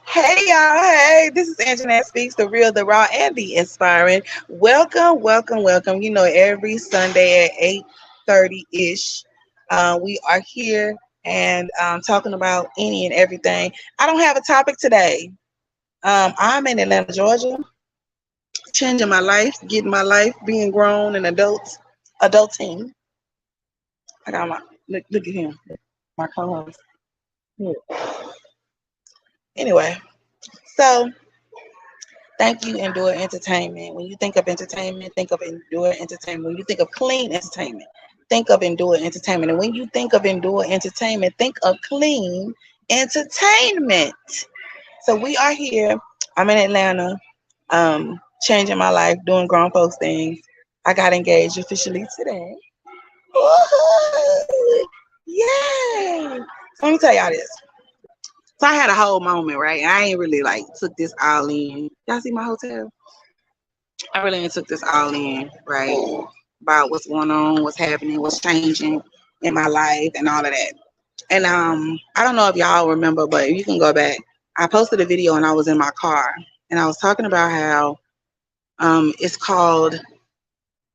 Hey y'all, hey, this is Anjanette Speaks, the real, the raw, and the inspiring. Welcome, welcome, welcome. You know, every Sunday at 8:30-ish, we are here and talking about any and everything. I don't have a topic today. I'm in Atlanta, Georgia, changing my life, getting my life, being grown and adulting. I got my, look at him, my co-host. Yeah. Anyway, so thank you, Endure Entertainment. When you think of entertainment, think of Endure Entertainment. When you think of clean entertainment, think of Endure Entertainment. And when you think of Endure Entertainment, think of clean entertainment. So we are here. I'm in Atlanta, changing my life, doing grown folks things. I got engaged officially today. Woo! Yay! So let me tell y'all this. So I had a whole moment, right? I ain't really like took this all in. Y'all see my hotel? I really took this all in, right? About what's going on, what's happening, what's changing in my life, and all of that. And I don't know if y'all remember, but you can go back. I posted a video and I was in my car, and I was talking about how it's called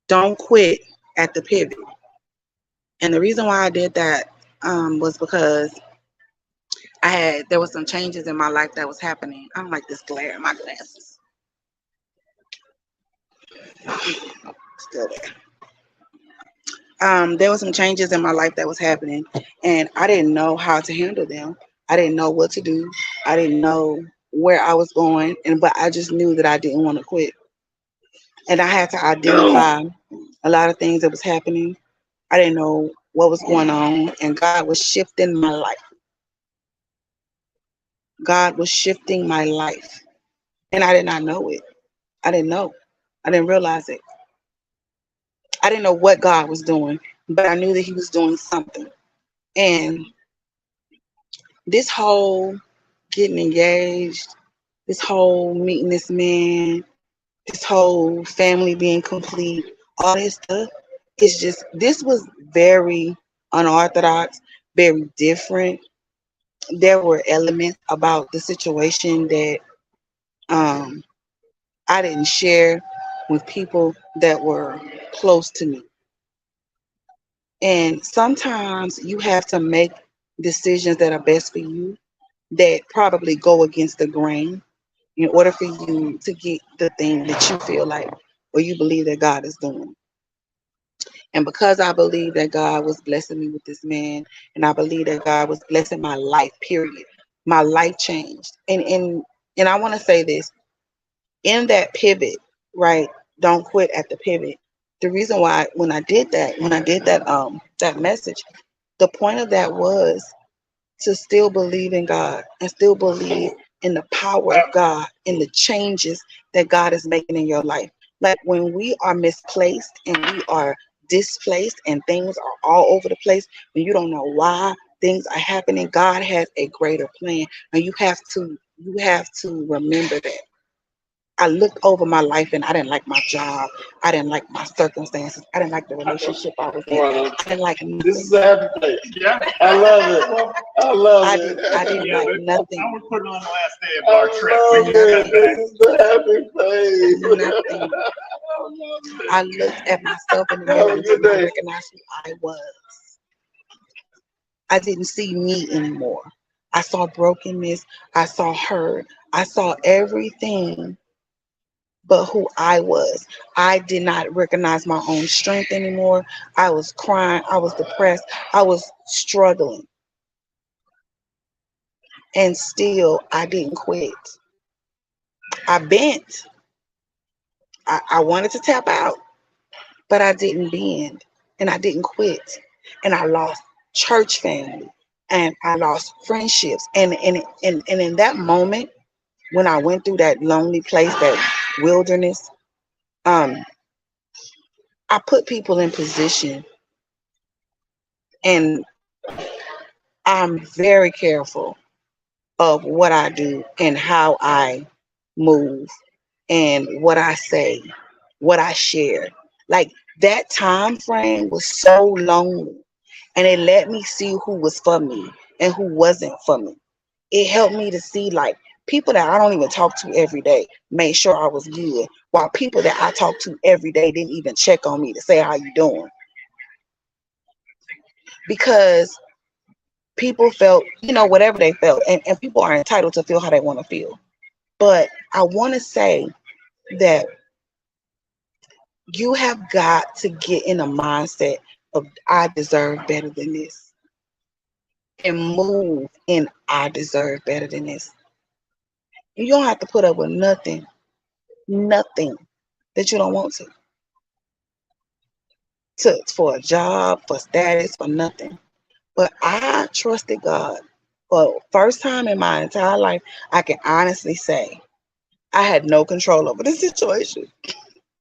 "Don't Quit at the Pivot." And the reason why I did that was because there was some changes in my life that was happening. I don't like this glare in my glasses. Still there. There were some changes in my life that was happening, and I didn't know how to handle them. I didn't know what to do. I didn't know where I was going, but I just knew that I didn't want to quit. And I had to identify a lot of things that was happening. I didn't know what was going on, and God was shifting my life. God was shifting my life, and I did not know it. I didn't know. I didn't realize it. I didn't know what God was doing, but I knew that He was doing something. And this whole getting engaged, this whole meeting this man, this whole family being complete, all this stuff, it's just, this was very unorthodox, very different. There were elements about the situation that um, I didn't share with people that were close to me. And sometimes you have to make decisions that are best for you that probably go against the grain in order for you to get the thing that you feel like or you believe that God is doing. And because I believe that God was blessing me with this man, and I believe that God was blessing my life, period. My life changed. And I want to say this, in that pivot, right? Don't quit at the pivot. The reason why when I did that message, the point of that was to still believe in God and still believe in the power of God, in the changes that God is making in your life. Like when we are misplaced and we are displaced and things are all over the place, when you don't know why things are happening, God has a greater plan. And you have to remember that. I looked over my life and I didn't like my job. I didn't like my circumstances. I didn't like the relationship I was in. I didn't like nothing. This is a happy place. Yeah. I love it. I love it. I didn't like nothing. I was putting on the last day of our trip. This is the happy place. Nothing. I looked at myself in the mirror and did not recognize who I was. I didn't see me anymore. I saw brokenness. I saw hurt. I saw everything but who I was. I did not recognize my own strength anymore. I was crying. I was depressed. I was struggling. And still, I didn't quit. I bent. I wanted to tap out, but I didn't bend. And I didn't quit. And I lost church family. And I lost friendships. And in that moment, when I went through that lonely place, that wilderness, I put people in position, and I'm very careful of what I do and how I move and what I say, what I share. Like that time frame was so lonely. And it let me see who was for me and who wasn't for me. It helped me to see like people that I don't even talk to every day made sure I was good, while people that I talk to every day didn't even check on me to say how you doing. Because people felt, whatever they felt, and people are entitled to feel how they want to feel. But I want to say that you have got to get in a mindset of I deserve better than this and move in I deserve better than this. You don't have to put up with nothing that you don't want to for a job, for status, for nothing. But I trusted God. For first time in my entire life, I can honestly say I had no control over the situation.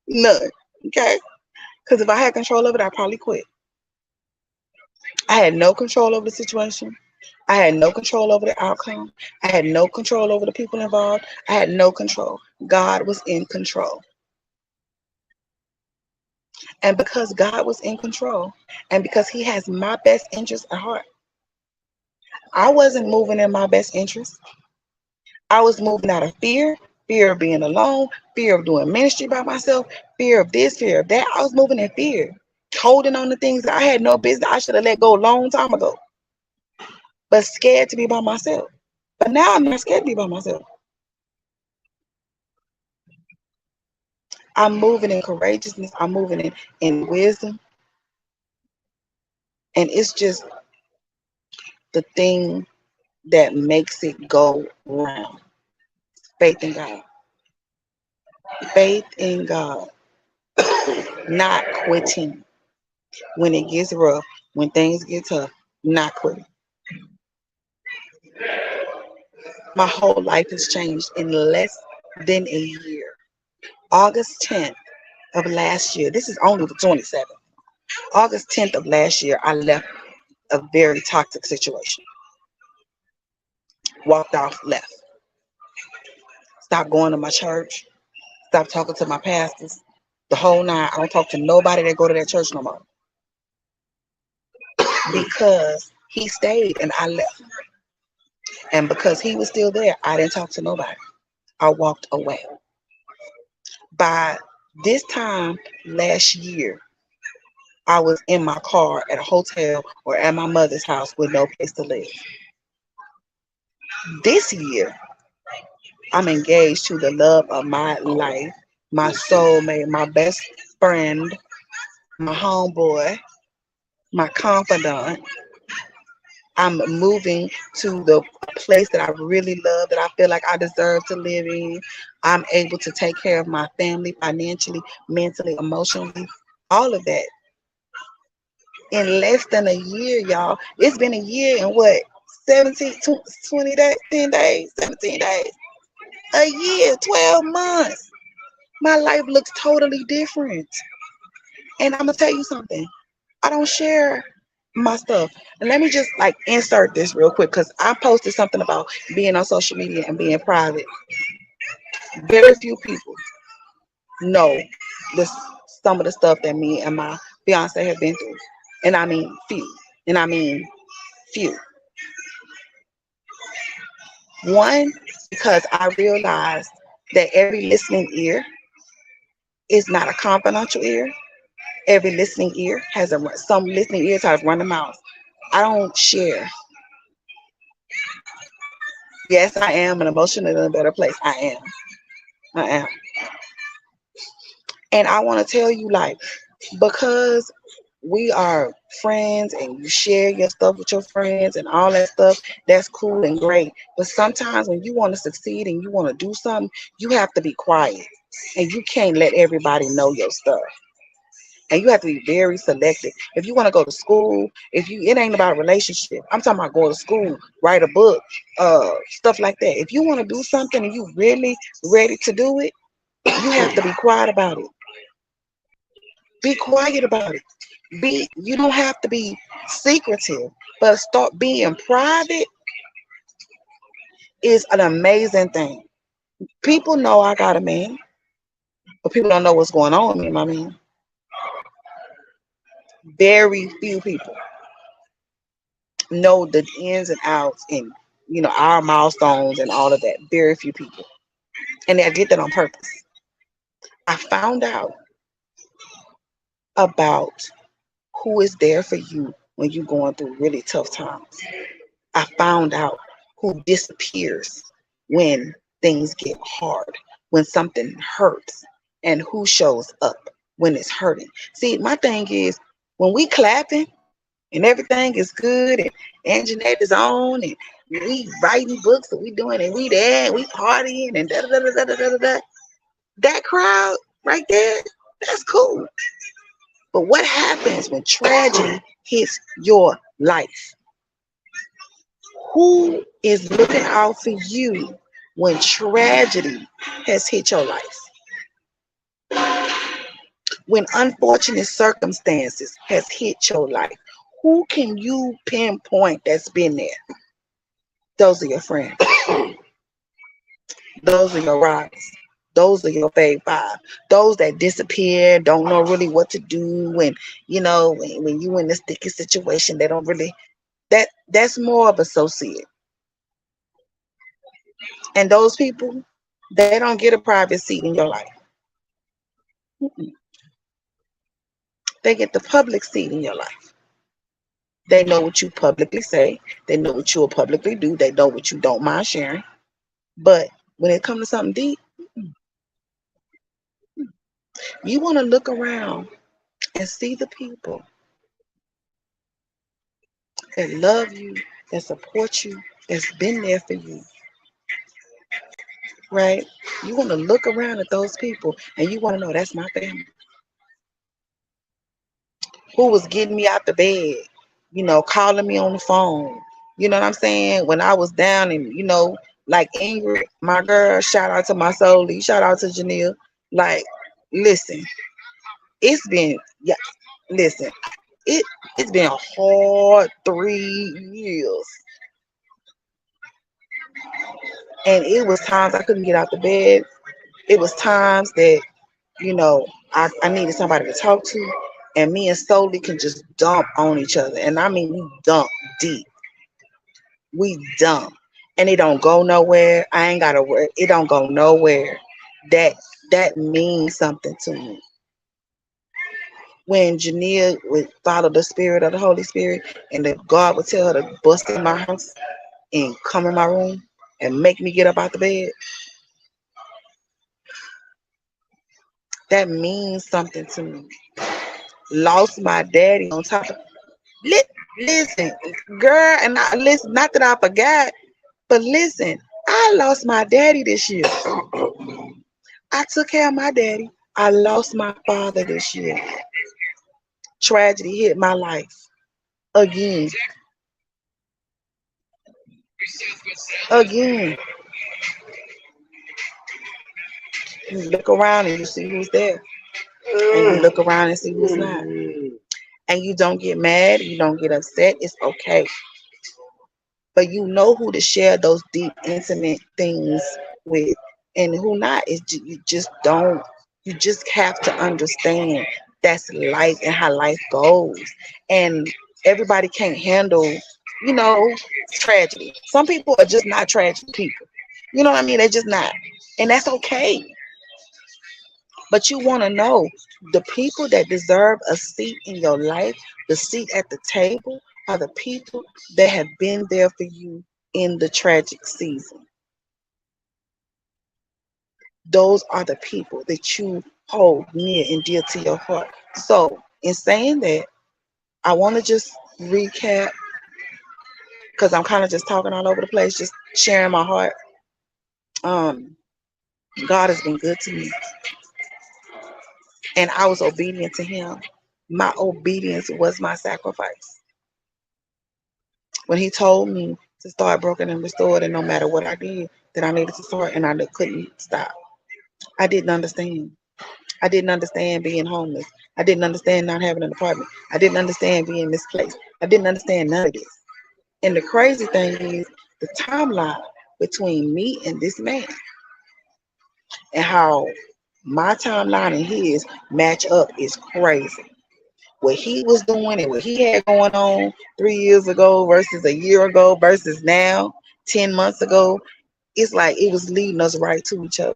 None. Okay? Because if I had control of it, I'd probably quit. I had no control over the situation. I had no control over the outcome. I had no control over the people involved. I had no control. God was in control. And because God was in control, and because He has my best interest at heart, I wasn't moving in my best interest. I was moving out of fear of being alone, fear of doing ministry by myself, fear of this, fear of that. I was moving in fear, holding on to things that I had no business. I should have let go a long time ago, but scared to be by myself. But now I'm not scared to be by myself. I'm moving in courageousness. I'm moving in wisdom. And it's just the thing that makes it go round. Faith in God. Faith in God. Not quitting when it gets rough, when things get tough. Not quitting. My whole life has changed in less than a year. August 10th of last year, this is only the 27th. August 10th of last year, I left a very toxic situation. Walked off, left. Stopped going to my church. Stopped talking to my pastors. The whole nine. I don't talk to nobody that go to that church no more. Because he stayed and I left. And because he was still there, I didn't talk to nobody. I walked away. By this time last year, I was in my car at a hotel or at my mother's house with no place to live. This year, I'm engaged to the love of my life, my soulmate, my best friend, my homeboy, my confidant. I'm moving to the place that I really love, that I feel like I deserve to live in. I'm able to take care of my family financially, mentally, emotionally, all of that. In less than a year, y'all. It's been a year and what? 17, 20 days, 10 days, 17 days. A year, 12 months. My life looks totally different. And I'm going to tell you something. I don't share my stuff. And let me just like insert this real quick because I posted something about being on social media and being private. Very few people know this some of the stuff that me and my fiance have been through. And I mean few. And I mean few. One, because I realized that every listening ear is not a confidential ear. Every listening ear has some listening ears have run the mouth. I don't share. Yes, I am an emotionally in a better place. I am. I am. And I want to tell you, like, because we are friends and you share your stuff with your friends and all that stuff, that's cool and great. But sometimes when you want to succeed and you want to do something, you have to be quiet. And you can't let everybody know your stuff. And you have to be very selective. If you want to go to school, it ain't about relationship. I'm talking about going to school, write a book, stuff like that. If you want to do something and you really ready to do it, you have to be quiet about it. Be quiet about it. You don't have to be secretive, but start being private is an amazing thing. People know I got a man, but people don't know what's going on with me, my man. Very few people. know the ins and outs and our milestones and all of that. Very few people. And I did that on purpose. I found out about who is there for you when you're going through really tough times. I found out who disappears when things get hard, when something hurts, and who shows up when it's hurting. See, my thing is when we clapping and everything is good and Jeanette is on and we writing books and we doing and we there and we partying and da da da da da da da. That crowd right there, that's cool. But what happens when tragedy hits your life? Who is looking out for you when tragedy has hit your life? When unfortunate circumstances has hit your life, who can you pinpoint that's been there? Those are your friends. Those are your riders. Those are your fave five. Those that disappear, don't know really what to do, when when you in this sticky situation, they don't really. That's more of associate. And those people, they don't get a private seat in your life. Mm-mm. They get the public seat in your life. They know what you publicly say. They know what you'll publicly do. They know what you don't mind sharing. But when it comes to something deep, you want to look around and see the people that love you, that support you, that's been there for you, right? You want to look around at those people and you want to know that's my family. Who was getting me out the bed, calling me on the phone. You know what I'm saying? When I was down and, like Ingrid, my girl, shout out to my soul, shout out to Janelle. Like, listen, it's been, yeah, listen, it's been a hard 3 years. And it was times I couldn't get out the bed. It was times that, I needed somebody to talk to. And me and Solely can just dump on each other. And I mean, we dump deep. We dump. And it don't go nowhere. I ain't got to work. It don't go nowhere. That means something to me. When Janelle would follow the spirit of the Holy Spirit and that God would tell her to bust in my house and come in my room and make me get up out the bed, that means something to me. Lost my daddy on top of listen, girl, and listen, not that I forgot, but listen, I lost my daddy this year. I took care of my daddy. I lost my father this year. Tragedy hit my life again. Again. You look around and you see who's there. And you look around and see who's not. And you don't get mad, you don't get upset. It's okay. But you know who to share those deep, intimate things with, and who not. Is you just don't. You just have to understand that's life and how life goes. And everybody can't handle, tragedy. Some people are just not tragic people. You know what I mean? They're just not, and that's okay. But you want to know the people that deserve a seat in your life, the seat at the table, are the people that have been there for you in the tragic season. Those are the people that you hold near and dear to your heart. So, in saying that, I want to just recap because I'm kind of just talking all over the place, just sharing my heart. God has been good to me, and I was obedient to Him. My obedience was my sacrifice. When He told me to start broken and restored, and no matter what I did, that I needed to start, and I couldn't stop. I didn't understand. I didn't understand being homeless. I didn't understand not having an apartment. I didn't understand being misplaced. I didn't understand none of this. And the crazy thing is the timeline between me and this man and how my timeline and his match up is crazy. what he was doing and what he had going on 3 years ago versus a year ago versus now, 10 months ago, it's like it was leading us right to each other.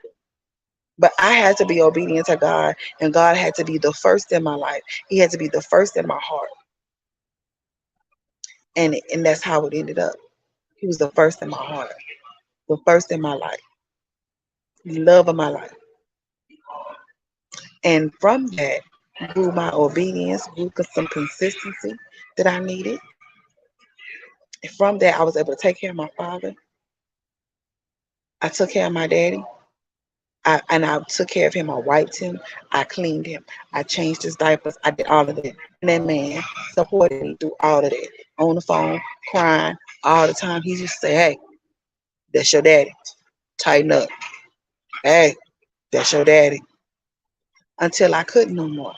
But I had to be obedient to God, and God had to be the first in my life. He had to be the first in my heart. And that's how it ended up. He was the first in my heart, the first in my life, the love of my life. And from that grew my obedience, grew some consistency that I needed. And from that, I was able to take care of my father. I took care of my daddy. I took care of him. I wiped him. I cleaned him. I changed his diapers. I did all of that. And that man supported me through all of that. On the phone, crying all the time. He used to say, "Hey, that's your daddy. Tighten up. Hey, that's your daddy." Until I couldn't no more.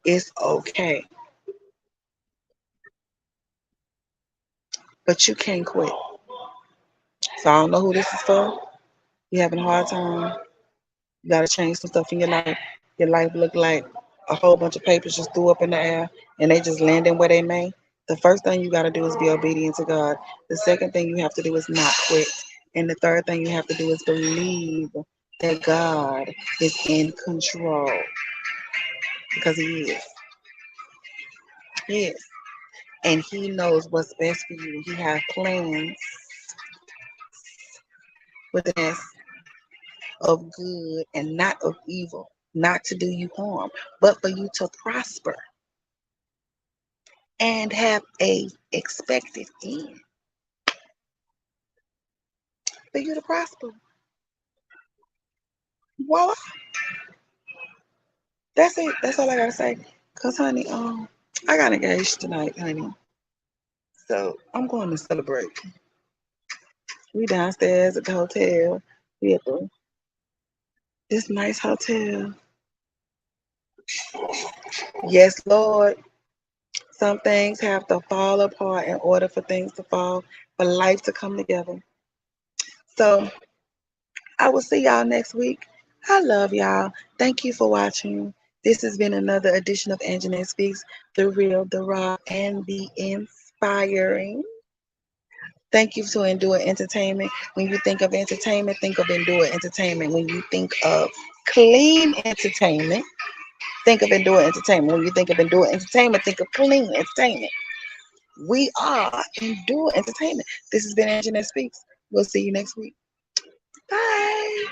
It's okay. But you can't quit. So I don't know who this is for. You having a hard time. You gotta change some stuff in your life. Your life look like a whole bunch of papers just threw up in the air and they just landing where they may. The first thing you gotta do is be obedient to God. The second thing you have to do is not quit. And the third thing you have to do is believe that God is in control. Because He is. He is. And He knows what's best for you. He has plans with us of good and not of evil, not to do you harm, but for you to prosper and have a expected end, for you to prosper. Voila. That's it. That's all I gotta say. Cause honey, I got engaged tonight, honey. So I'm going to celebrate. We downstairs at the hotel. We at this nice hotel. Yes, Lord. Some things have to fall apart in order for things to fall, for life to come together. So I will see y'all next week. I love y'all. Thank you for watching. This has been another edition of Anjanette Speaks, the real, the raw, and the inspiring. Thank you to Endure Entertainment. When you think of entertainment, think of Endure Entertainment. When you think of clean entertainment, think of Endure Entertainment. When you think of Endure Entertainment, think of clean entertainment. We are Endure Entertainment. This has been Anjanette Speaks. We'll see you next week. Bye.